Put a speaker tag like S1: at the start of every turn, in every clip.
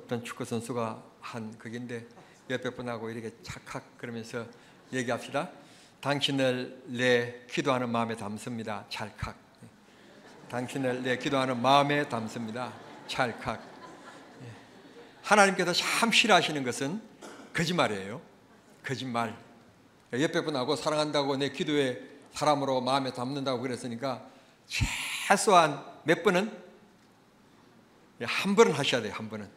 S1: 어떤 축구 선수가 한 극인데 옆에 분하고 이렇게 착각 그러면서 얘기합시다. 당신을 내 기도하는 마음에 담습니다. 찰칵. 당신을 내 기도하는 마음에 담습니다. 찰칵. 하나님께서 참 싫어하시는 것은 거짓말이에요. 거짓말. 옆에 분하고 사랑한다고 내 기도에 사람으로 마음에 담는다고 그랬으니까 최소한 몇 번은 한 번은 하셔야 돼요. 한 번은.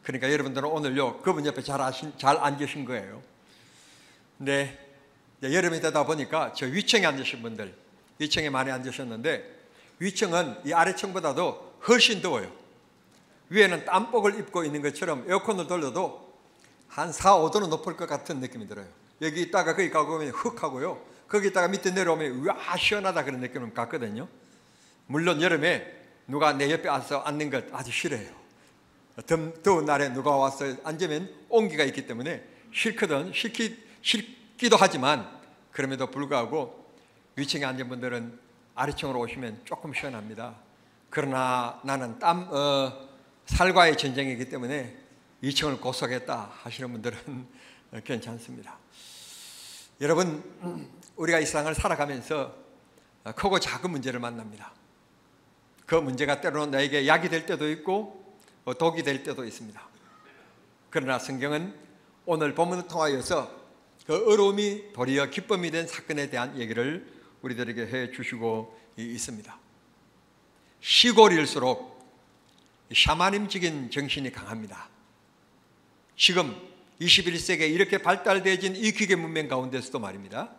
S1: 그러니까 여러분들은 오늘요 그분 옆에 잘 앉으신 거예요. 근데 여름이 되다 보니까 저 위층에 앉으신 분들, 위층에 많이 앉으셨는데 위층은 이 아래층보다도 훨씬 더워요. 위에는 땀복을 입고 있는 것처럼 에어컨을 돌려도 한 4, 5도는 높을 것 같은 느낌이 들어요. 여기 있다가 거기 가고 오면 흑 하고요, 거기 있다가 밑에 내려오면 와 시원하다 그런 느낌은 같거든요. 물론 여름에 누가 내 옆에 와서 앉는 것 아주 싫어해요. 더운 날에 누가 와서 앉으면 온기가 있기 때문에 싫거든. 싫기도 하지만 그럼에도 불구하고 위층에 앉은 분들은 아래층으로 오시면 조금 시원합니다. 그러나 나는 살과의 전쟁이기 때문에 2층을 고속했다 하시는 분들은 괜찮습니다. 여러분, 우리가 이 세상을 살아가면서 크고 작은 문제를 만납니다. 그 문제가 때로는 나에게 약이 될 때도 있고 독이 될 때도 있습니다. 그러나 성경은 오늘 본문을 통하여서 그 어려움이 도리어 기쁨이 된 사건에 대한 얘기를 우리들에게 해 주시고 있습니다. 시골일수록 샤머니즘적인 정신이 강합니다. 지금 21세기에 이렇게 발달되어진 이 기계 문명 가운데서도 말입니다,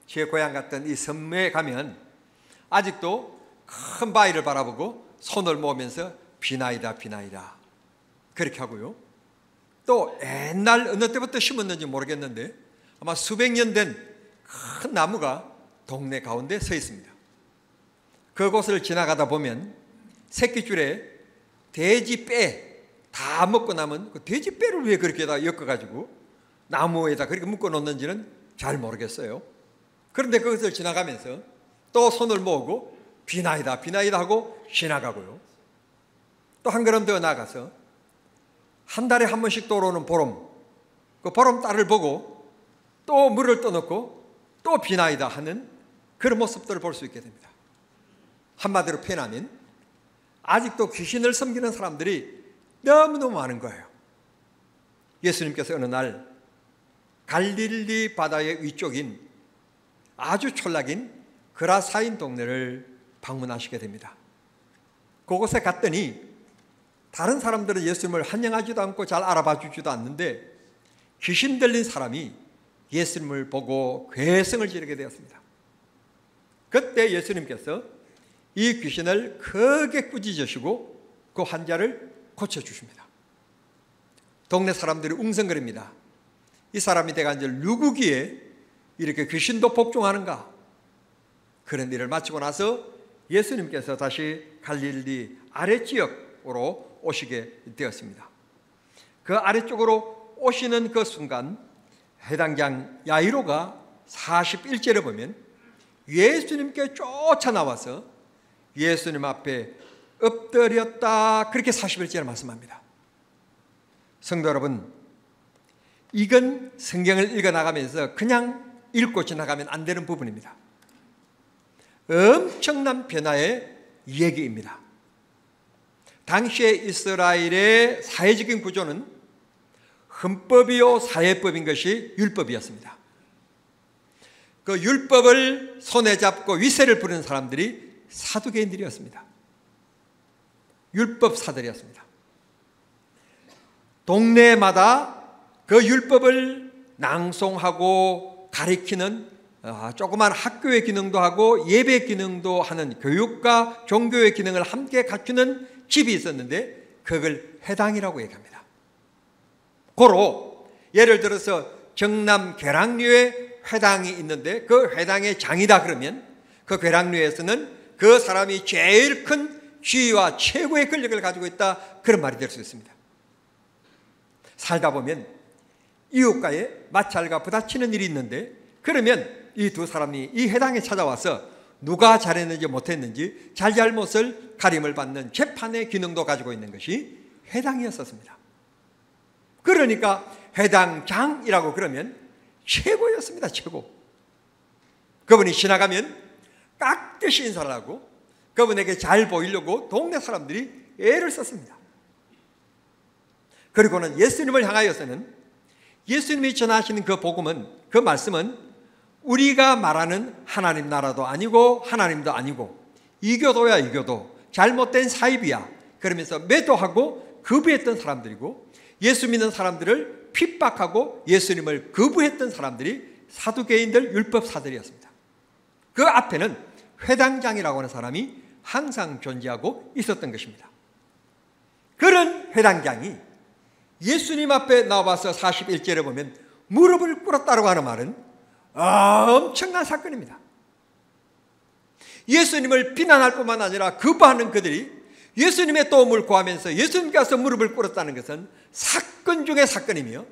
S1: 제 고향 같은 이 섬에 가면 아직도 큰 바위를 바라보고 손을 모으면서 비나이다 비나이다 그렇게 하고요, 또 옛날 어느 때부터 심었는지 모르겠는데 아마 수백 년 된 큰 나무가 동네 가운데 서 있습니다. 그곳을 지나가다 보면 새끼줄에 돼지 뼈 다 먹고 남은 그 돼지 뼈를 왜 그렇게 다 엮어가지고 나무에다 그렇게 묶어 놓는지는 잘 모르겠어요. 그런데 그것을 지나가면서 또 손을 모으고 비나이다 비나이다 하고 지나가고요, 또 한 걸음 더 나가서 한 달에 한 번씩 돌아오는 보름, 그 보름달을 보고 또 물을 떠놓고 또 비나이다 하는 그런 모습들을 볼 수 있게 됩니다. 한마디로 표현하면 아직도 귀신을 섬기는 사람들이 너무너무 많은 거예요. 예수님께서 어느 날 갈릴리 바다의 위쪽인 아주 촌락인 그라사인 동네를 방문하시게 됩니다. 그곳에 갔더니 다른 사람들은 예수님을 환영하지도 않고 잘 알아봐 주지도 않는데 귀신 들린 사람이 예수님을 보고 괴성을 지르게 되었습니다. 그때 예수님께서 이 귀신을 크게 꾸짖으시고 그 환자를 고쳐주십니다. 동네 사람들이 웅성거립니다. 이 사람이 내가 이제 누구기에 이렇게 귀신도 복종하는가? 그런 일을 마치고 나서 예수님께서 다시 갈릴리 아래지역으로 오시게 되었습니다. 그 아래쪽으로 오시는 그 순간 해당장 야이로가 41절에 보면 예수님께 쫓아나와서 예수님 앞에 엎드렸다 그렇게 41절에 말씀합니다. 성도 여러분, 이건 성경을 읽어나가면서 그냥 읽고 지나가면 안 되는 부분입니다. 엄청난 변화의 얘기입니다. 당시의 이스라엘의 사회적인 구조는 헌법이요 사회법인 것이 율법이었습니다. 그 율법을 손에 잡고 위세를 부리는 사람들이 사두개인들이었습니다. 율법사들이었습니다. 동네마다 그 율법을 낭송하고 가리키는 조그만 학교의 기능도 하고 예배 기능도 하는 교육과 종교의 기능을 함께 갖추는 집이 있었는데 그걸 회당이라고 얘기합니다. 고로 예를 들어서 경남 계랑류에 회당이 있는데 그 회당의 장이다 그러면 그 계랑류에서는 그 사람이 제일 큰 지위와 최고의 권력을 가지고 있다, 그런 말이 될 수 있습니다. 살다 보면 이웃과의 마찰과 부딪히는 일이 있는데 그러면 이 두 사람이 이 회당에 찾아와서 누가 잘했는지 못했는지 잘잘못을 가림을 받는 재판의 기능도 가지고 있는 것이 회당이었었습니다. 그러니까 회당장이라고 그러면 최고였습니다. 최고. 그분이 지나가면 깍듯이 인사를 하고 그분에게 잘 보이려고 동네 사람들이 애를 썼습니다. 그리고는 예수님을 향하여서는 예수님이 전하시는 그 복음은, 그 말씀은 우리가 말하는 하나님 나라도 아니고 하나님도 아니고 이교도야 이교도, 잘못된 사이비야 그러면서 매도하고 거부했던 사람들이고, 예수 믿는 사람들을 핍박하고 예수님을 거부했던 사람들이 사두개인들, 율법사들이었습니다. 그 앞에는 회당장이라고 하는 사람이 항상 존재하고 있었던 것입니다. 그런 회당장이 예수님 앞에 나와서 41절에 보면 무릎을 꿇었다고 하는 말은 엄청난 사건입니다. 예수님을 비난할 뿐만 아니라 거부하는 그들이 예수님의 도움을 구하면서 예수님께서 무릎을 꿇었다는 것은 사건 중의 사건이며,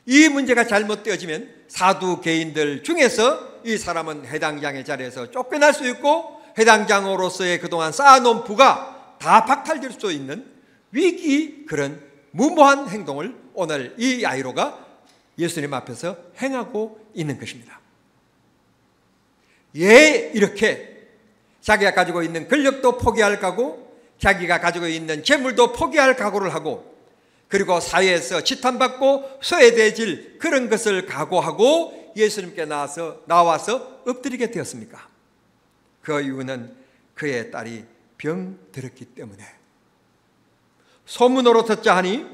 S1: 이 문제가 잘못되어지면 사두개인들 중에서 이 사람은 회당장의 자리에서 쫓겨날 수 있고 회당장으로서의 그동안 쌓아놓은 부가 다 박탈될 수 있는 위기, 그런 무모한 행동을 오늘 이 야이로가 예수님 앞에서 행하고 있는 것입니다. 이렇게 자기가 가지고 있는 권력도 포기할 각오, 자기가 가지고 있는 재물도 포기할 각오를 하고, 그리고 사회에서 지탄받고 소외되질 그런 것을 각오하고 예수님께 나와서 엎드리게 되었습니까? 그 이유는 그의 딸이 병들었기 때문에. 소문으로 듣자 하니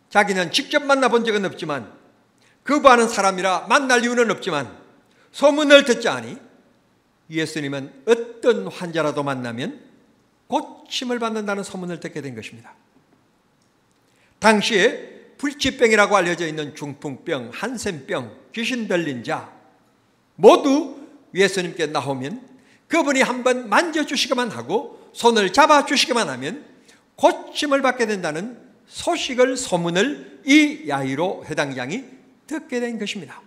S1: 자기는 직접 만나본 적은 없지만, 거부하는 사람이라 만날 이유는 없지만, 소문을 듣자 하니 예수님은 어떤 환자라도 만나면 고침을 받는다는 소문을 듣게 된 것입니다. 당시에 불치병이라고 알려져 있는 중풍병, 한센병, 귀신 들린 자 모두 예수님께 나오면 그분이 한번 만져주시기만 하고 손을 잡아주시기만 하면 고침을 받게 된다는 소식을, 소문을 이 야이로 회당장이 듣게 된 것입니다.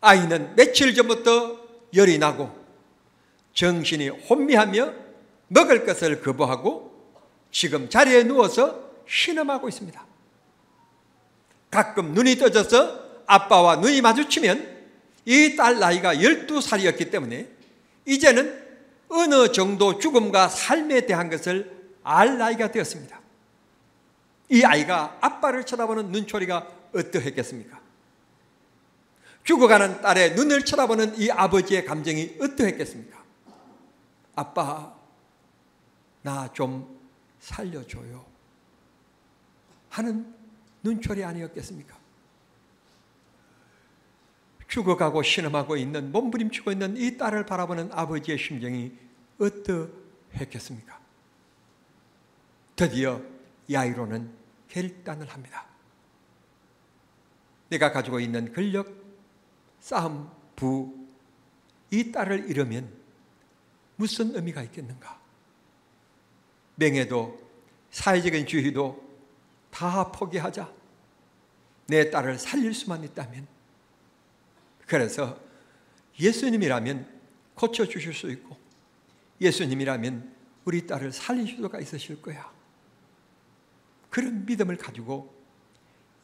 S1: 아이는 며칠 전부터 열이 나고 정신이 혼미하며 먹을 것을 거부하고 지금 자리에 누워서 신음하고 있습니다. 가끔 눈이 떠져서 아빠와 눈이 마주치면 이 딸 나이가 12살이었기 때문에 이제는 어느 정도 죽음과 삶에 대한 것을 알 나이가 되었습니다. 이 아이가 아빠를 쳐다보는 눈초리가 어떠했겠습니까? 죽어가는 딸의 눈을 쳐다보는 이 아버지의 감정이 어떠했겠습니까? 아빠, 나 좀 살려줘요 하는 눈초리 아니었겠습니까? 죽어가고 신음하고 있는, 몸부림치고 있는 이 딸을 바라보는 아버지의 심정이 어떠했겠습니까? 드디어 야이로는 결단을 합니다. 내가 가지고 있는 권력, 싸움, 부, 이 딸을 잃으면 무슨 의미가 있겠는가? 명예도 사회적인 지위도 다 포기하자. 내 딸을 살릴 수만 있다면. 그래서 예수님이라면 고쳐주실 수 있고 예수님이라면 우리 딸을 살리실 수가 있으실 거야. 그런 믿음을 가지고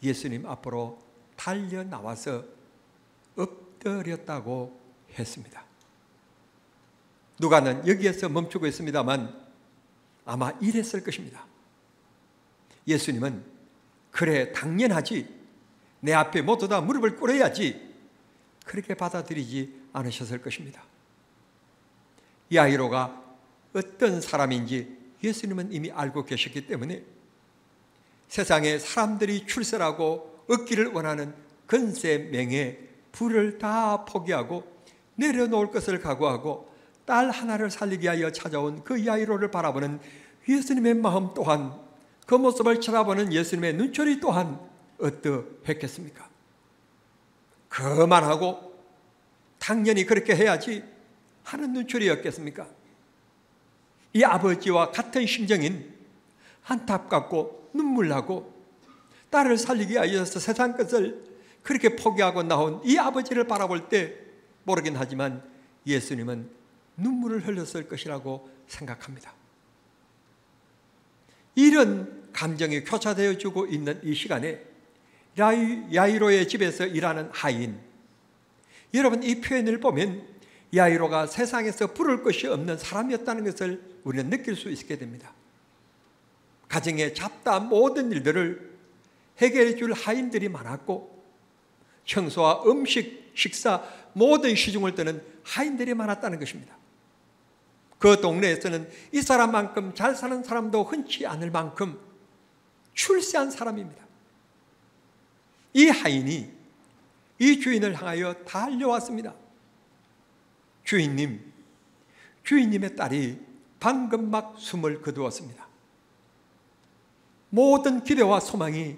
S1: 예수님 앞으로 달려나와서 엎드렸다고 했습니다. 누가는 여기에서 멈추고 있습니다만 아마 이랬을 것입니다. 예수님은 그래 당연하지, 내 앞에 모두 다 무릎을 꿇어야지, 그렇게 받아들이지 않으셨을 것입니다. 야이로가 어떤 사람인지 예수님은 이미 알고 계셨기 때문에 세상에 사람들이 출세하고 얻기를 원하는 건세, 명예, 부를 다 포기하고 내려놓을 것을 각오하고 딸 하나를 살리기 위하여 찾아온 그 야이로를 바라보는 예수님의 마음 또한, 그 모습을 쳐다보는 예수님의 눈초리 또한 어떠했겠습니까? 그만하고 당연히 그렇게 해야지 하는 눈초리였겠습니까? 이 아버지와 같은 심정인 안타깝고 눈물나고 딸을 살리기 위하여서 세상 것을 그렇게 포기하고 나온 이 아버지를 바라볼 때 모르긴 하지만 예수님은 눈물을 흘렸을 것이라고 생각합니다. 이런 감정이 교차되어지고 있는 이 시간에 야이로의 집에서 일하는 하인, 여러분 이 표현을 보면 야이로가 세상에서 부를 것이 없는 사람이었다는 것을 우리는 느낄 수 있게 됩니다. 가정에 잡다한 모든 일들을 해결해 줄 하인들이 많았고 청소와 음식, 식사 모든 시중을 뜨는 하인들이 많았다는 것입니다. 그 동네에서는 이 사람만큼 잘 사는 사람도 흔치 않을 만큼 출세한 사람입니다. 이 하인이 이 주인을 향하여 달려왔습니다. 주인님의 딸이 방금 막 숨을 거두었습니다. 모든 기대와 소망이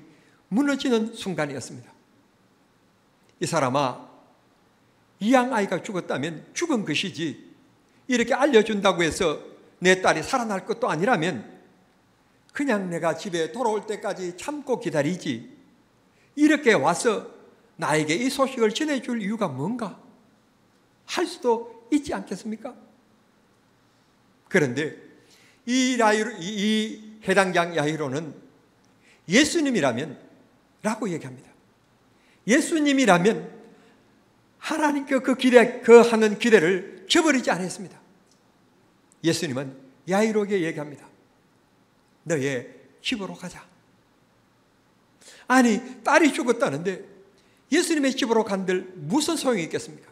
S1: 무너지는 순간이었습니다. 이 사람아, 이 양아이가 죽었다면 죽은 것이지 이렇게 알려준다고 해서 내 딸이 살아날 것도 아니라면 그냥 내가 집에 돌아올 때까지 참고 기다리지, 이렇게 와서 나에게 이 소식을 전해줄 이유가 뭔가 할 수도 있지 않겠습니까? 그런데 이 해당장 야이로는 예수님이라면 라고 얘기합니다. 예수님이라면 하나님께 그 하는 기대를 저버리지 않았습니다. 예수님은 야이로에게 얘기합니다. 너의 집으로 가자. 아니, 딸이 죽었다는데 예수님의 집으로 간들 무슨 소용이 있겠습니까?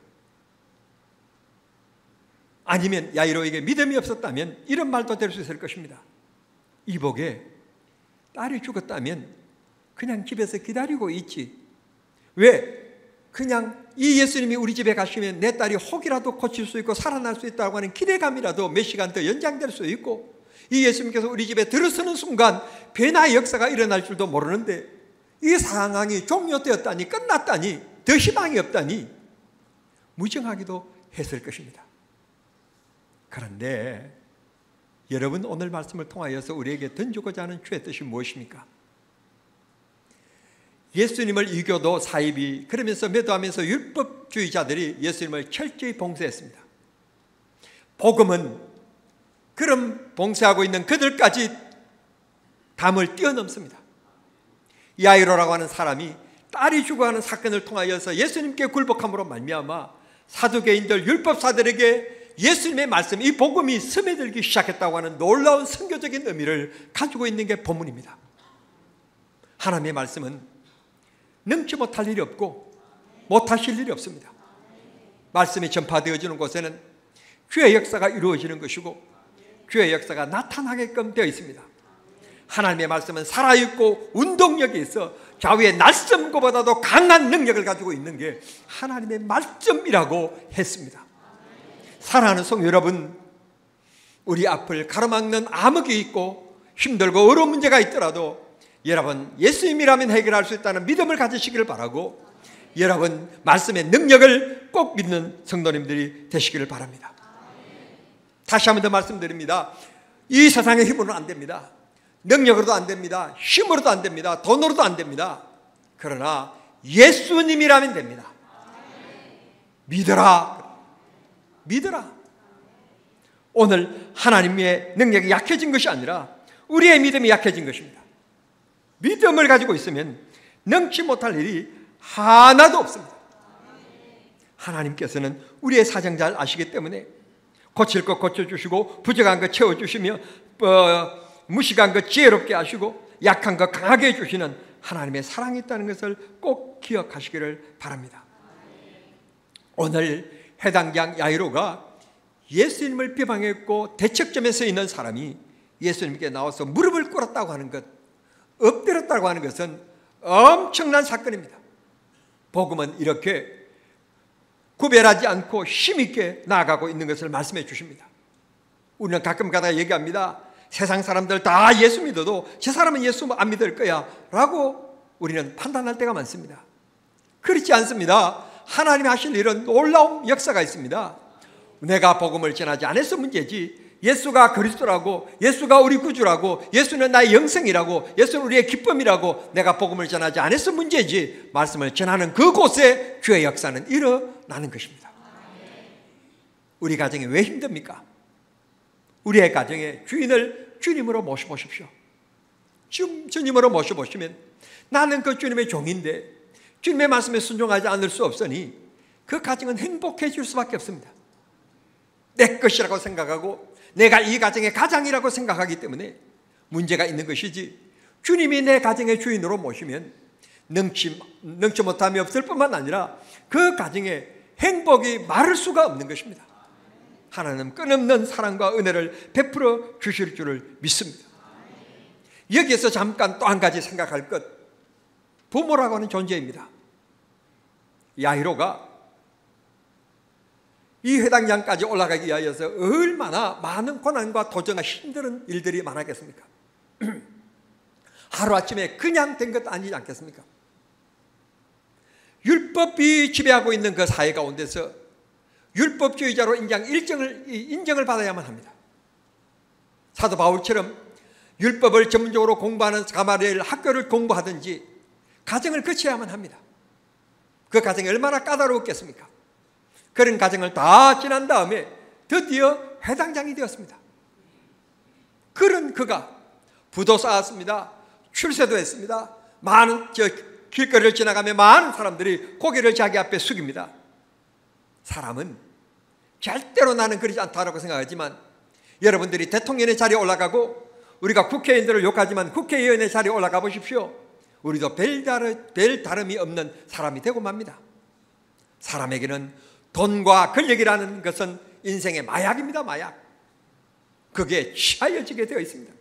S1: 아니면 야이로에게 믿음이 없었다면 이런 말도 될 수 있을 것입니다. 이복에 딸이 죽었다면 그냥 집에서 기다리고 있지, 왜 그냥 이 예수님이 우리 집에 가시면 내 딸이 혹이라도 고칠 수 있고 살아날 수 있다고 하는 기대감이라도 몇 시간 더 연장될 수 있고, 이 예수님께서 우리 집에 들어서는 순간 변화의 역사가 일어날 줄도 모르는데 이 상황이 종료되었다니, 끝났다니, 더 희망이 없다니 무정하기도 했을 것입니다. 그런데 여러분, 오늘 말씀을 통하여서 우리에게 던지고자 하는 주의 뜻이 무엇입니까? 예수님을 이교도 사이비 그러면서 매도하면서 율법주의자들이 예수님을 철저히 봉쇄했습니다. 복음은 그런 봉쇄하고 있는 그들까지 담을 뛰어넘습니다. 야이로라고 하는 사람이 딸이 죽어가는 사건을 통하여서 예수님께 굴복함으로 말미암아 사두개인들, 율법사들에게 예수님의 말씀, 이 복음이 스며들기 시작했다고 하는 놀라운 선교적인 의미를 가지고 있는 게 본문입니다. 하나님의 말씀은 능치 못할 일이 없고 못하실 일이 없습니다. 말씀이 전파되어지는 곳에는 주의 역사가 이루어지는 것이고 주의 역사가 나타나게끔 되어 있습니다. 하나님의 말씀은 살아있고 운동력이 있어 좌우의 날쌘고보다도 강한 능력을 가지고 있는 게 하나님의 말씀이라고 했습니다. 사랑하는 성도 여러분, 우리 앞을 가로막는 암흑이 있고 힘들고 어려운 문제가 있더라도 여러분, 예수님이라면 해결할 수 있다는 믿음을 가지시기를 바라고, 여러분 말씀의 능력을 꼭 믿는 성도님들이 되시기를 바랍니다. 다시 한 번 더 말씀드립니다. 이 세상의 힘으로는 안 됩니다. 능력으로도 안 됩니다. 힘으로도 안 됩니다. 돈으로도 안 됩니다. 그러나 예수님이라면 됩니다. 믿어라. 믿어라. 오늘 하나님의 능력이 약해진 것이 아니라 우리의 믿음이 약해진 것입니다. 믿음을 가지고 있으면 능치 못할 일이 하나도 없습니다. 하나님께서는 우리의 사정 잘 아시기 때문에 고칠 것 고쳐주시고 부족한 것 채워주시며 무식한 것 지혜롭게 하시고 약한 것 강하게 해주시는 하나님의 사랑이 있다는 것을 꼭 기억하시기를 바랍니다. 오늘 해당장 야이로가 예수님을 비방했고 대척점에 서 있는 사람이 예수님께 나와서 무릎을 꿇었다고 하는 것, 엎드렸다고 하는 것은 엄청난 사건입니다. 복음은 이렇게 구별하지 않고 힘있게 나아가고 있는 것을 말씀해 주십니다. 우리는 가끔 가다 얘기합니다. 세상 사람들 다 예수 믿어도 저 사람은 예수 안 믿을 거야 라고 우리는 판단할 때가 많습니다. 그렇지 않습니다. 하나님이 하실 일은 놀라운 역사가 있습니다. 내가 복음을 전하지 않아서 문제지, 예수가 그리스도라고, 예수가 우리 구주라고, 예수는 나의 영생이라고, 예수는 우리의 기쁨이라고 내가 복음을 전하지 않아서 문제지, 말씀을 전하는 그곳에 주의 역사는 일어나는 것입니다. 우리 가정이 왜 힘듭니까? 우리의 가정에 주인을 주님으로 모셔보십시오. 주님으로 모셔보시면 나는 그 주님의 종인데 주님의 말씀에 순종하지 않을 수 없으니 그 가정은 행복해질 수밖에 없습니다. 내 것이라고 생각하고 내가 이 가정의 가장이라고 생각하기 때문에 문제가 있는 것이지, 주님이 내 가정의 주인으로 모시면 능치 못함이 없을 뿐만 아니라 그 가정에 행복이 마를 수가 없는 것입니다. 하나님 끊임없는 사랑과 은혜를 베풀어 주실 줄을 믿습니다. 여기에서 잠깐 또 한 가지 생각할 것, 부모라고 하는 존재입니다. 야이로가 이 회당장까지 올라가기 위하여서 얼마나 많은 고난과 도전과 힘든 일들이 많았겠습니까? 하루아침에 그냥 된 것 아니지 않겠습니까? 율법이 지배하고 있는 그 사회 가운데서 율법주의자로 인정을 받아야만 합니다. 사도 바울처럼 율법을 전문적으로 공부하는 가마리엘 학교를 공부하든지 가정을 거쳐야만 합니다. 그 가정이 얼마나 까다로웠겠습니까? 그런 가정을 다 지난 다음에 드디어 회당장이 되었습니다. 그런 그가 부도 쌓았습니다. 출세도 했습니다. 많은 길거리를 지나가며 많은 사람들이 고개를 자기 앞에 숙입니다. 사람은 절대로 나는 그러지 않다고 생각하지만, 여러분들이 대통령의 자리에 올라가고 우리가 국회의원들을 욕하지만 국회의원의 자리에 올라가 보십시오. 우리도 별 다름이 없는 사람이 되고 맙니다. 사람에게는 돈과 권력이라는 것은 인생의 마약입니다. 마약. 그게 취하여지게 되어 있습니다.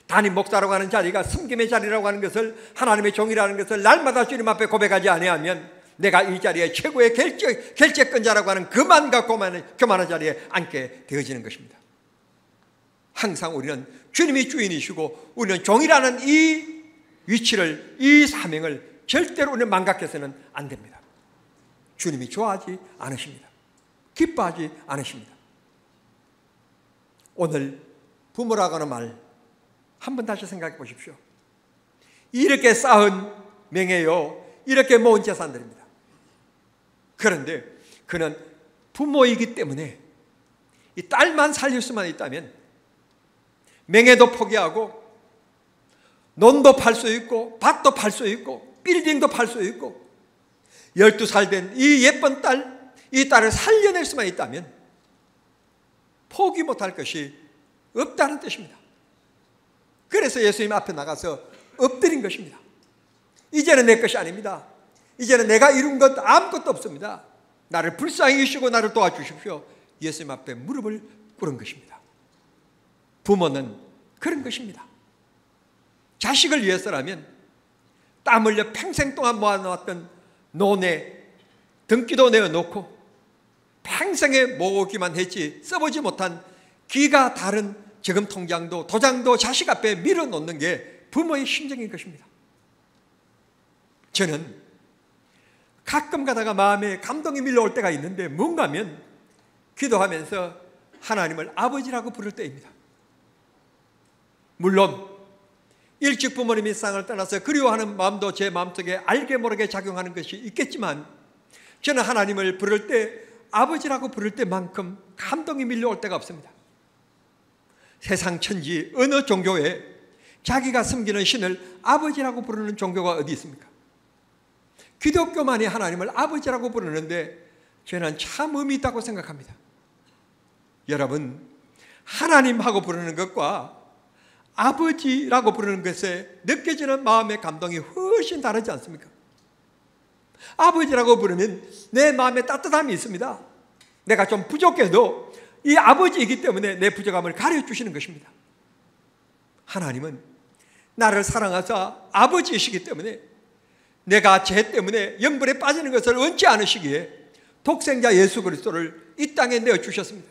S1: 담임 목사라고 하는 자리가 섬김의 자리라고 하는 것을, 하나님의 종이라는 것을 날마다 주님 앞에 고백하지 아니하면 내가 이 자리에 최고의 결재권자라고 하는 그만과 교만한 자리에 앉게 되어지는 것입니다. 항상 우리는 주님이 주인이시고 우리는 종이라는 이 위치를, 이 사명을 절대로 우리는 망각해서는 안 됩니다. 주님이 좋아하지 않으십니다. 기뻐하지 않으십니다. 오늘 부모라고 하는 말 한번 다시 생각해 보십시오. 이렇게 쌓은 명예요, 이렇게 모은 재산들입니다. 그런데 그는 부모이기 때문에 이 딸만 살릴 수만 있다면 명예도 포기하고 논도 팔 수 있고 밭도 팔 수 있고 빌딩도 팔 수 있고 12살 된 이 예쁜 딸, 이 딸을 살려낼 수만 있다면 포기 못할 것이 없다는 뜻입니다. 그래서 예수님 앞에 나가서 엎드린 것입니다. 이제는 내 것이 아닙니다. 이제는 내가 이룬 것 아무것도 없습니다. 나를 불쌍히 여기시고 나를 도와주십시오. 예수님 앞에 무릎을 꿇은 것입니다. 부모는 그런 것입니다. 자식을 위해서라면 땀 흘려 평생 동안 모아놓았던 논에 등기도 내어놓고 평생에 모으기만 했지 써보지 못한 기가 다른 저금 통장도 도장도 자식 앞에 밀어놓는 게 부모의 심정인 것입니다. 저는 가끔 가다가 마음에 감동이 밀려올 때가 있는데, 뭔가 하면 기도하면서 하나님을 아버지라고 부를 때입니다. 물론 일찍 부모님이 세상을 떠나서 그리워하는 마음도 제 마음속에 알게 모르게 작용하는 것이 있겠지만, 저는 하나님을 부를 때, 아버지라고 부를 때만큼 감동이 밀려올 때가 없습니다. 세상 천지 어느 종교에 자기가 섬기는 신을 아버지라고 부르는 종교가 어디 있습니까? 기독교만이 하나님을 아버지라고 부르는데 저는 참 의미 있다고 생각합니다. 여러분, 하나님하고 부르는 것과 아버지라고 부르는 것에 느껴지는 마음의 감동이 훨씬 다르지 않습니까? 아버지라고 부르면 내 마음에 따뜻함이 있습니다. 내가 좀 부족해도 이 아버지이기 때문에 내 부족함을 가려주시는 것입니다. 하나님은 나를 사랑하사 아버지이시기 때문에 내가 죄 때문에 영불에 빠지는 것을 원치 않으시기에 독생자 예수 그리스도를 이 땅에 내어주셨습니다.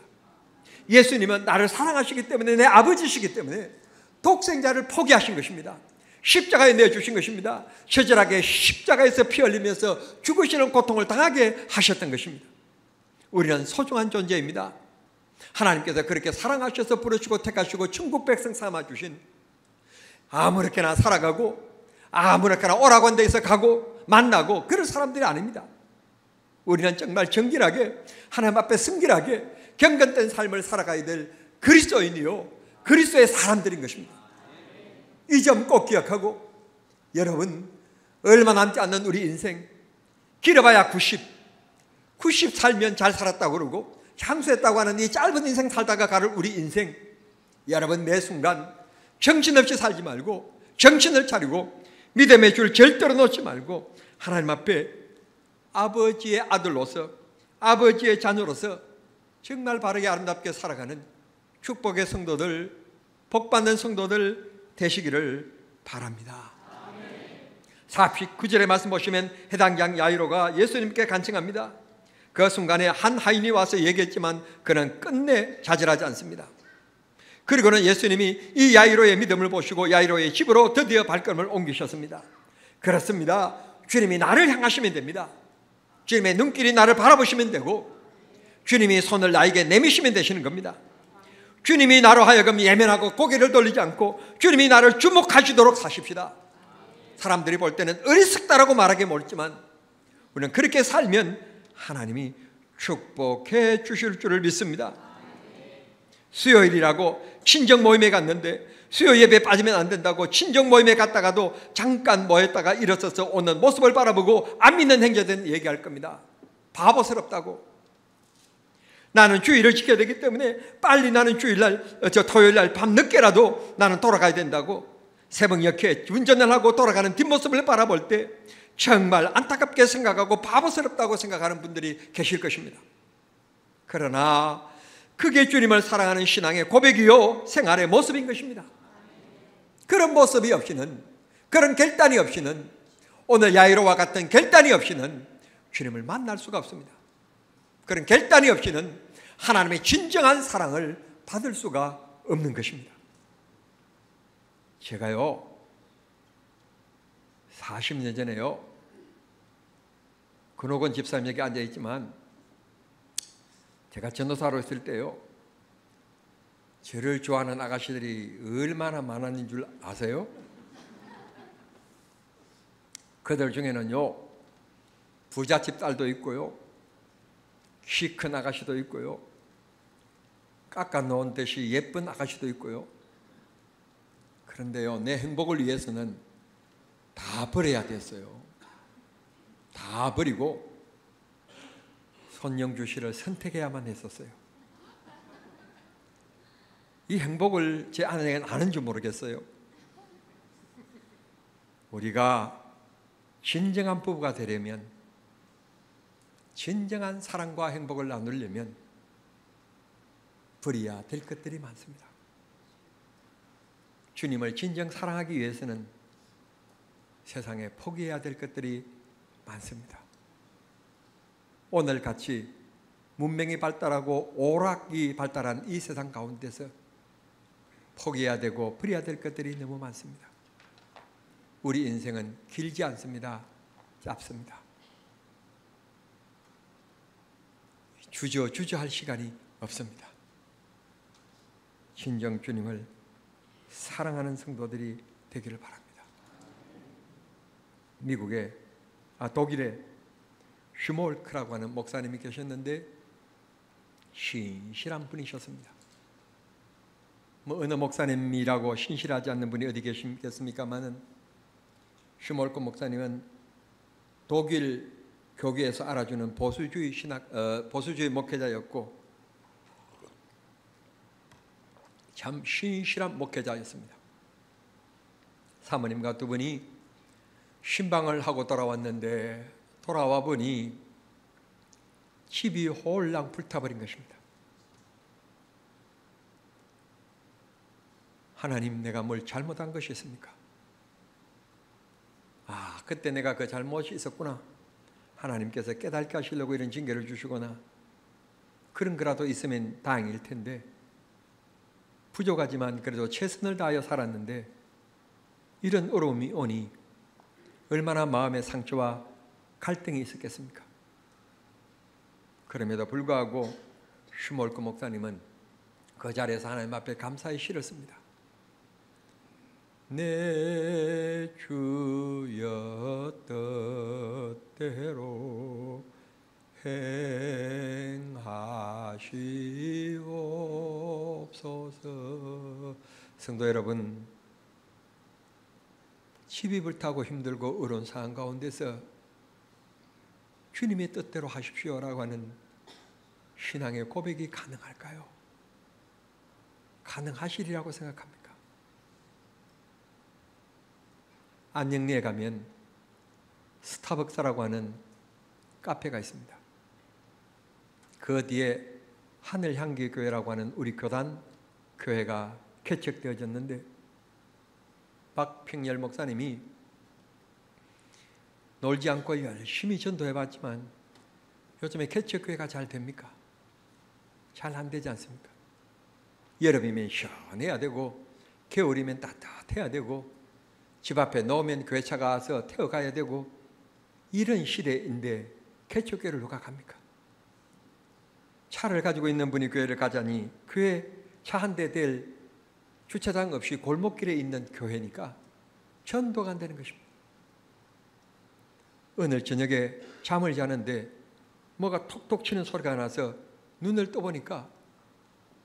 S1: 예수님은 나를 사랑하시기 때문에, 내 아버지시기 때문에 독생자를 포기하신 것입니다. 십자가에 내어주신 것입니다. 처절하게 십자가에서 피 흘리면서 죽으시는 고통을 당하게 하셨던 것입니다. 우리는 소중한 존재입니다. 하나님께서 그렇게 사랑하셔서 부르시고 택하시고 천국 백성 삼아주신, 아무렇게나 살아가고 아무렇게나 오라고 한 데에서 가고 만나고 그런 사람들이 아닙니다. 우리는 정말 정결하게 하나님 앞에 순결하게 경건된 삶을 살아가야 될 그리스도인이요, 그리스도의 사람들인 것입니다. 이 점 꼭 기억하고, 여러분, 얼마 남지 않는 우리 인생, 길어봐야 90 살면 잘 살았다고 그러고 향수했다고 하는 이 짧은 인생 살다가 가를 우리 인생, 여러분 매 순간 정신없이 살지 말고 정신을 차리고 믿음의 줄 절대로 놓지 말고 하나님 앞에 아버지의 아들로서, 아버지의 자녀로서 정말 바르게 아름답게 살아가는 축복의 성도들, 복받는 성도들 되시기를 바랍니다. 49절의 말씀 보시면 해당 양 야이로가 예수님께 간청합니다. 그 순간에 한 하인이 와서 얘기했지만 그는 끝내 좌절하지 않습니다. 그리고는 예수님이 이 야이로의 믿음을 보시고 야이로의 집으로 드디어 발걸음을 옮기셨습니다. 그렇습니다. 주님이 나를 향하시면 됩니다. 주님의 눈길이 나를 바라보시면 되고 주님이 손을 나에게 내미시면 되시는 겁니다. 주님이 나로 하여금 예면하고 고개를 돌리지 않고 주님이 나를 주목하시도록 사십시다. 사람들이 볼 때는 어리석다라고 말하기 모르지만 우리는 그렇게 살면 하나님이 축복해 주실 줄을 믿습니다. 수요일이라고 친정 모임에 갔는데 수요 예배에 빠지면 안 된다고 친정 모임에 갔다가도 잠깐 모였다가 일어서서 오는 모습을 바라보고 안 믿는 행자들은 얘기할 겁니다. 바보스럽다고. 나는 주일을 지켜야 되기 때문에 빨리 나는 주일날, 토요일날 밤늦게라도 나는 돌아가야 된다고 새벽녘에 운전을 하고 돌아가는 뒷모습을 바라볼 때 정말 안타깝게 생각하고 바보스럽다고 생각하는 분들이 계실 것입니다. 그러나 그게 주님을 사랑하는 신앙의 고백이요 생활의 모습인 것입니다. 그런 모습이 없이는, 그런 결단이 없이는, 오늘 야이로와 같은 결단이 없이는 주님을 만날 수가 없습니다. 그런 결단이 없이는 하나님의 진정한 사랑을 받을 수가 없는 것입니다. 제가요 40년 전에요 근옥원 집사님 여기 앉아있지만 제가 전도사로 있을 때요 저를 좋아하는 아가씨들이 얼마나 많았는 줄 아세요? 그들 중에는요 부잣집 딸도 있고요 키 큰 아가씨도 있고요 깎아놓은 듯이 예쁜 아가씨도 있고요. 그런데요 내 행복을 위해서는 다 버려야 됐어요. 다 버리고 손영주 씨를 선택해야만 했었어요. 이 행복을 제 아내는 아는지 모르겠어요. 우리가 진정한 부부가 되려면, 진정한 사랑과 행복을 나누려면 버려야 될 것들이 많습니다. 주님을 진정 사랑하기 위해서는 세상에 포기해야 될 것들이 많습니다. 오늘같이 문명이 발달하고 오락이 발달한 이 세상 가운데서 포기해야 되고 버려야 될 것들이 너무 많습니다. 우리 인생은 길지 않습니다. 짧습니다. 주저할 시간이 없습니다. 진정 주님을 사랑하는 성도들이 되기를 바랍니다. 독일에 슈몰크라고 하는 목사님이 계셨는데 신실한 분이셨습니다. 어느 목사님이라고 신실하지 않는 분이 어디 계시겠습니까마는 슈몰크 목사님은 독일 교계에서 알아주는 보수주의 목회자였고 참 신실한 목회자였습니다. 사모님과 두 분이 신방을 하고 돌아왔는데 돌아와 보니 집이 홀랑 불타버린 것입니다. 하나님, 내가 뭘 잘못한 것이 있습니까? 그때 내가 그 잘못이 있었구나. 하나님께서 깨닫게 하시려고 이런 징계를 주시거나 그런 거라도 있으면 다행일 텐데 부족하지만 그래도 최선을 다하여 살았는데 이런 어려움이 오니 얼마나 마음의 상처와 갈등이 있었겠습니까? 그럼에도 불구하고 슈몰크 목사님은 그 자리에서 하나님 앞에 감사히 실었습니다. 내 주여 뜻대로 행하시옵소서. 성도 여러분, 시비 불타고 힘들고 어려운 상황 가운데서 주님의 뜻대로 하십시오라고 하는 신앙의 고백이 가능할까요? 가능하시리라고 생각합니까? 안영리에 가면 스타벅스라고 하는 카페가 있습니다. 그 뒤에 하늘향기교회라고 하는 우리 교단 교회가 개척되어졌는데 박평열 목사님이 놀지 않고 열심히 전도해봤지만 요즘에 개척교회가 잘 됩니까? 잘 안 되지 않습니까? 여름이면 시원해야 되고 겨울이면 따뜻해야 되고 집 앞에 놓으면 교회차가 와서 태워가야 되고 이런 시대인데 개척교회를 누가 갑니까? 차를 가지고 있는 분이 교회를 가자니 교회 차 한 대 댈 주차장 없이 골목길에 있는 교회니까 전도가 안 되는 것입니다. 오늘 저녁에 잠을 자는데 뭐가 톡톡 치는 소리가 나서 눈을 떠보니까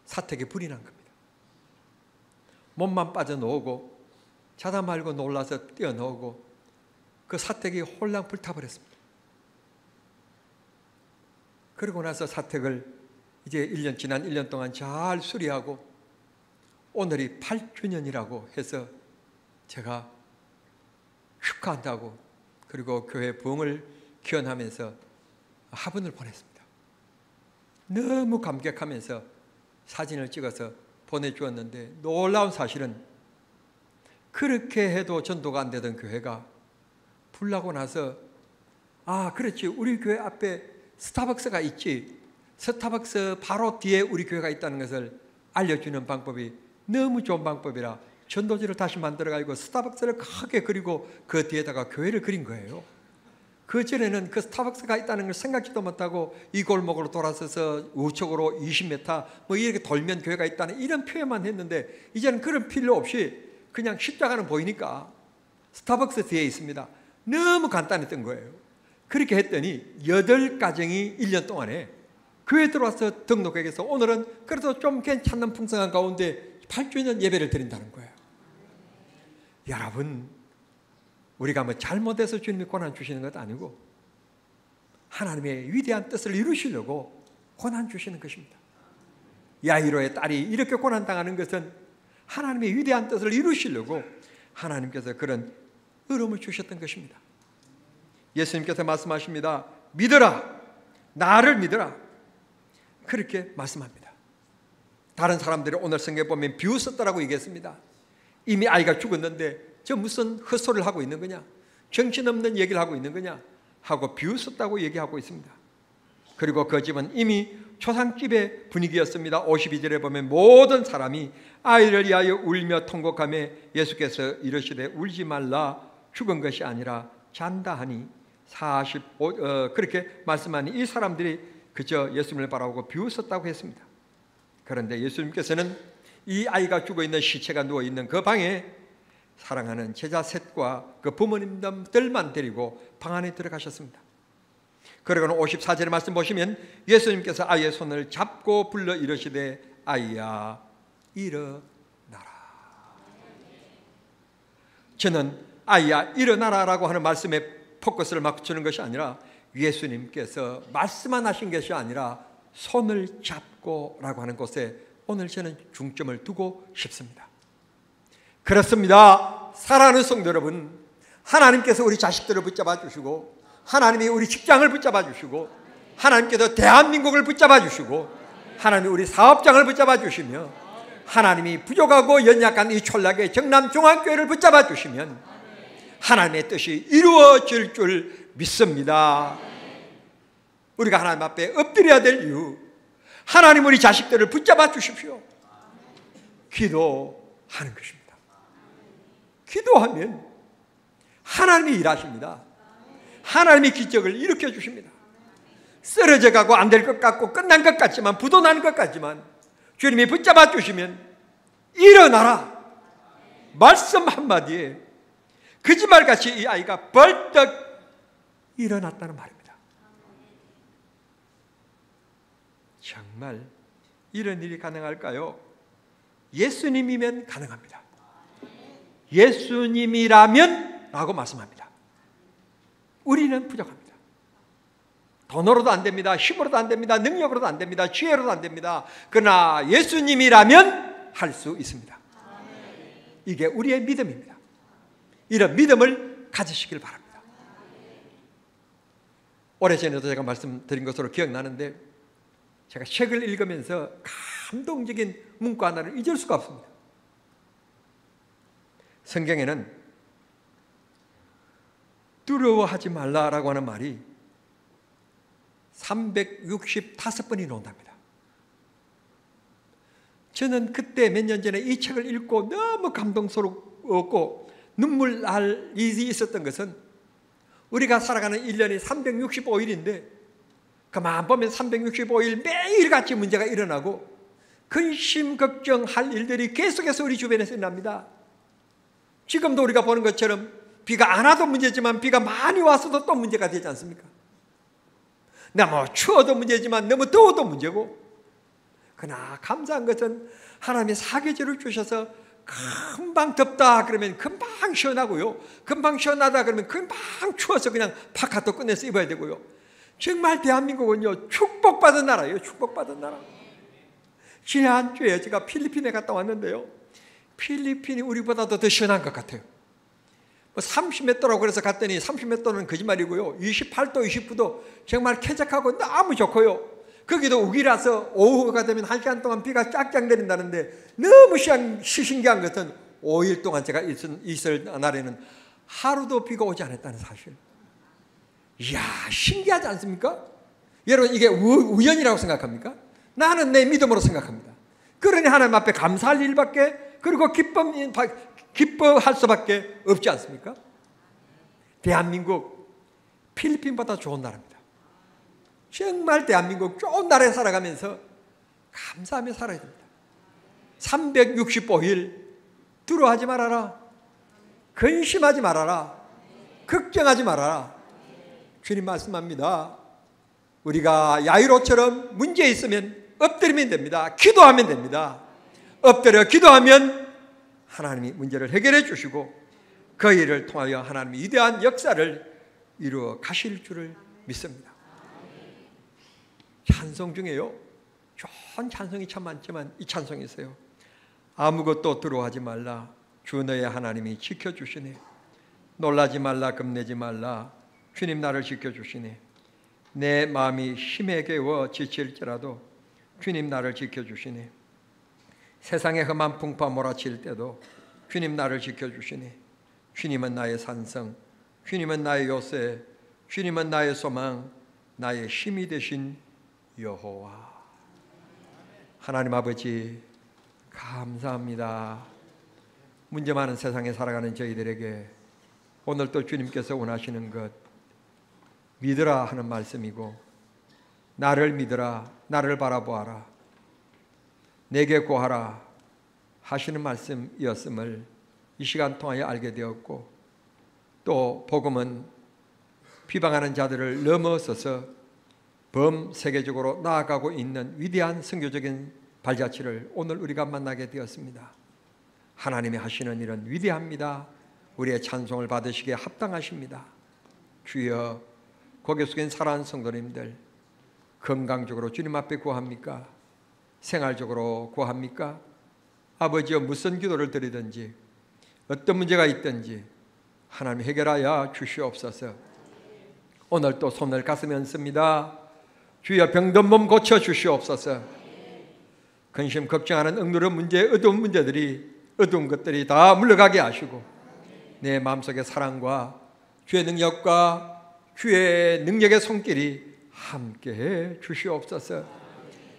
S1: 사택에 불이 난 겁니다. 몸만 빠져나오고 자다 말고 놀라서 뛰어나오고 그 사택이 홀랑 불타버렸습니다. 그러고 나서 사택을 이제 지난 1년 동안 잘 수리하고 오늘이 8주년이라고 해서 제가 축하한다고 그리고 교회 부흥을 기원하면서 화분을 보냈습니다. 너무 감격하면서 사진을 찍어서 보내주었는데 놀라운 사실은 그렇게 해도 전도가 안 되던 교회가 불나고 나서 그렇지 우리 교회 앞에 스타벅스가 있지 스타벅스 바로 뒤에 우리 교회가 있다는 것을 알려주는 방법이 너무 좋은 방법이라 전도지를 다시 만들어가지고 스타벅스를 크게 그리고 그 뒤에다가 교회를 그린 거예요. 그전에는 그 스타벅스가 있다는 걸 생각지도 못하고 이 골목으로 돌아서서 우측으로 20m 뭐 이렇게 돌면 교회가 있다는 이런 표현만 했는데 이제는 그런 필요 없이 그냥 십자가는 보이니까 스타벅스 뒤에 있습니다. 너무 간단했던 거예요. 그렇게 했더니 8가정이 1년 동안에 교회 들어와서 등록회에서 오늘은 그래도 좀 괜찮은 풍성한 가운데 8주년 예배를 드린다는 거예요. 여러분 우리가 뭐 잘못해서 주님이 고난 주시는 것도 아니고 하나님의 위대한 뜻을 이루시려고 고난 주시는 것입니다. 야이로의 딸이 이렇게 고난당하는 것은 하나님의 위대한 뜻을 이루시려고 하나님께서 그런 어려움을 주셨던 것입니다. 예수님께서 말씀하십니다. 믿어라. 나를 믿어라. 그렇게 말씀합니다. 다른 사람들이 오늘 성경에 보면 비웃었다라고 얘기했습니다. 이미 아이가 죽었는데 저 무슨 헛소리를 하고 있는 거냐? 정신없는 얘기를 하고 있는 거냐? 하고 비웃었다고 얘기하고 있습니다. 그리고 그 집은 이미 초상집의 분위기였습니다. 52절에 보면 모든 사람이 아이를 위하여 울며 통곡하며 예수께서 이르시되 울지 말라 죽은 것이 아니라 잔다 하니 그렇게 말씀하니 이 사람들이 그저 예수님을 바라보고 비웃었다고 했습니다. 그런데 예수님께서는 이 아이가 죽어있는 시체가 누워있는 그 방에 사랑하는 제자 셋과 그 부모님들만 데리고 방 안에 들어가셨습니다. 그리고는 54절의 말씀 보시면 예수님께서 아이의 손을 잡고 불러 이르시되 아이야 일어나라. 저는 아이야 일어나라라고 하는 말씀에 포커스를 맞추는 것이 아니라 예수님께서 말씀만 하신 것이 아니라 손을 잡고 라고 하는 곳에 오늘 저는 중점을 두고 싶습니다. 그렇습니다. 사랑하는 성도 여러분, 하나님께서 우리 자식들을 붙잡아 주시고 하나님이 우리 직장을 붙잡아 주시고 하나님께서 대한민국을 붙잡아 주시고 하나님이 우리 사업장을 붙잡아 주시며 하나님이 부족하고 연약한 이 촌락의 정남종합교회를 붙잡아 주시면 하나님의 뜻이 이루어질 줄 믿습니다. 우리가 하나님 앞에 엎드려야 될 이유, 하나님 우리 자식들을 붙잡아 주십시오. 기도하는 것입니다. 기도하면 하나님이 일하십니다. 하나님이 기적을 일으켜 주십니다. 쓰러져 가고 안 될 것 같고 끝난 것 같지만 부도난 것 같지만 주님이 붙잡아 주시면 일어나라 말씀 한마디에 거짓말같이 이 아이가 벌떡 일어났다는 말입니다. 정말 이런 일이 가능할까요? 예수님이면 가능합니다. 예수님이라면 라고 말씀합니다. 우리는 부족합니다. 돈으로도 안 됩니다. 힘으로도 안 됩니다. 능력으로도 안 됩니다. 지혜로도 안 됩니다. 그러나 예수님이라면 할 수 있습니다. 이게 우리의 믿음입니다. 이런 믿음을 가지시길 바랍니다. 오래전에도 제가 말씀드린 것으로 기억나는데, 제가 책을 읽으면서 감동적인 문구 하나를 잊을 수가 없습니다. 성경에는 두려워하지 말라라고 하는 말이 365번이 나온답니다. 저는 그때 몇 년 전에 이 책을 읽고 너무 감동스럽고 눈물 날 일이 있었던 것은, 우리가 살아가는 1년이 365일인데 그만 보면 365일 매일같이 문제가 일어나고 근심 걱정할 일들이 계속해서 우리 주변에서 일어납니다. 지금도 우리가 보는 것처럼 비가 안 와도 문제지만 비가 많이 와서도 또 문제가 되지 않습니까? 너무 추워도 문제지만 너무 더워도 문제고, 그러나 감사한 것은 하나님이 사계절을 주셔서 금방 덥다 그러면 금방 시원하고요, 금방 시원하다 그러면 금방 추워서 그냥 파카도 꺼내서 입어야 되고요. 정말 대한민국은요, 축복받은 나라예요. 축복받은 나라. 지난주에 제가 필리핀에 갔다 왔는데요, 필리핀이 우리보다도 더 시원한 것 같아요. 30몇 도라고 그래서 갔더니 30몇 도는 거짓말이고요, 28도 29도 정말 쾌적하고 너무 좋고요. 거기도 우기라서 오후가 되면 1시간 동안 비가 쫙쫙 내린다는데, 너무 신기한 것은 5일 동안 제가 있을 날에는 하루도 비가 오지 않았다는 사실. 이야, 신기하지 않습니까? 여러분, 이게 우연이라고 생각합니까? 나는 내 믿음으로 생각합니다. 그러니 하나님 앞에 감사할 일밖에, 그리고 기뻐할 수밖에 없지 않습니까? 대한민국 필리핀보다 좋은 나라입니다. 정말 대한민국 좋은 나라에 살아가면서 감사하며 살아야 됩니다. 365일 두려워하지 말아라, 근심하지 말아라, 걱정하지 말아라. 주님 말씀합니다. 우리가 야이로처럼 문제 있으면 엎드리면 됩니다. 기도하면 됩니다. 엎드려 기도하면 하나님이 문제를 해결해 주시고 그 일을 통하여 하나님이 위대한 역사를 이루어 가실 줄을 믿습니다. 찬송 중에요, 좋은 찬송이 참 많지만 이 찬송이 있어요. 아무것도 두려워하지 말라, 주 너의 하나님이 지켜주시네. 놀라지 말라, 겁내지 말라, 주님 나를 지켜주시네. 내 마음이 힘에 겨워 지칠지라도 주님 나를 지켜주시네. 세상의 험한 풍파 몰아칠 때도 주님 나를 지켜주시네. 주님은 나의 산성, 주님은 나의 요새, 주님은 나의 소망, 나의 힘이 되신 여호와. 하나님 아버지 감사합니다. 문제 많은 세상에 살아가는 저희들에게 오늘 또 주님께서 원하시는 것, 믿으라 하는 말씀이고, 나를 믿으라, 나를 바라보아라, 내게 구하라 하시는 말씀이었음을 이 시간 통하여 알게 되었고, 또 복음은 비방하는 자들을 넘어서서 범세계적으로 나아가고 있는 위대한 선교적인 발자취를 오늘 우리가 만나게 되었습니다. 하나님이 하시는 일은 위대합니다. 우리의 찬송을 받으시기에 합당하십니다. 주여, 고개 숙인 사랑하는 성도님들, 건강적으로 주님 앞에 구합니까? 생활적으로 구합니까? 아버지여, 무슨 기도를 드리든지 어떤 문제가 있든지 하나님 해결하여 주시옵소서. 오늘 또 손을 가슴에 얹습니다. 주여, 병든 몸 고쳐 주시옵소서. 근심 걱정하는 억누른 문제, 어두운 문제들이, 어두운 것들이 다 물러가게 하시고 내 마음속의 사랑과 주의 능력과 주의 능력의 손길이 함께해 주시옵소서.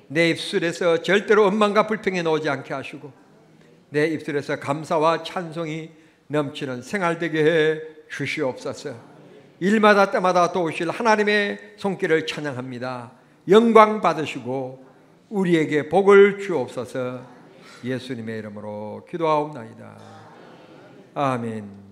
S1: 내 입술에서 절대로 원망과 불평이 나오지 않게 하시고 내 입술에서 감사와 찬송이 넘치는 생활 되게 해 주시옵소서. 일마다 때마다 도우실 하나님의 손길을 찬양합니다. 영광 받으시고 우리에게 복을 주옵소서. 예수님의 이름으로 기도하옵나이다. 아멘.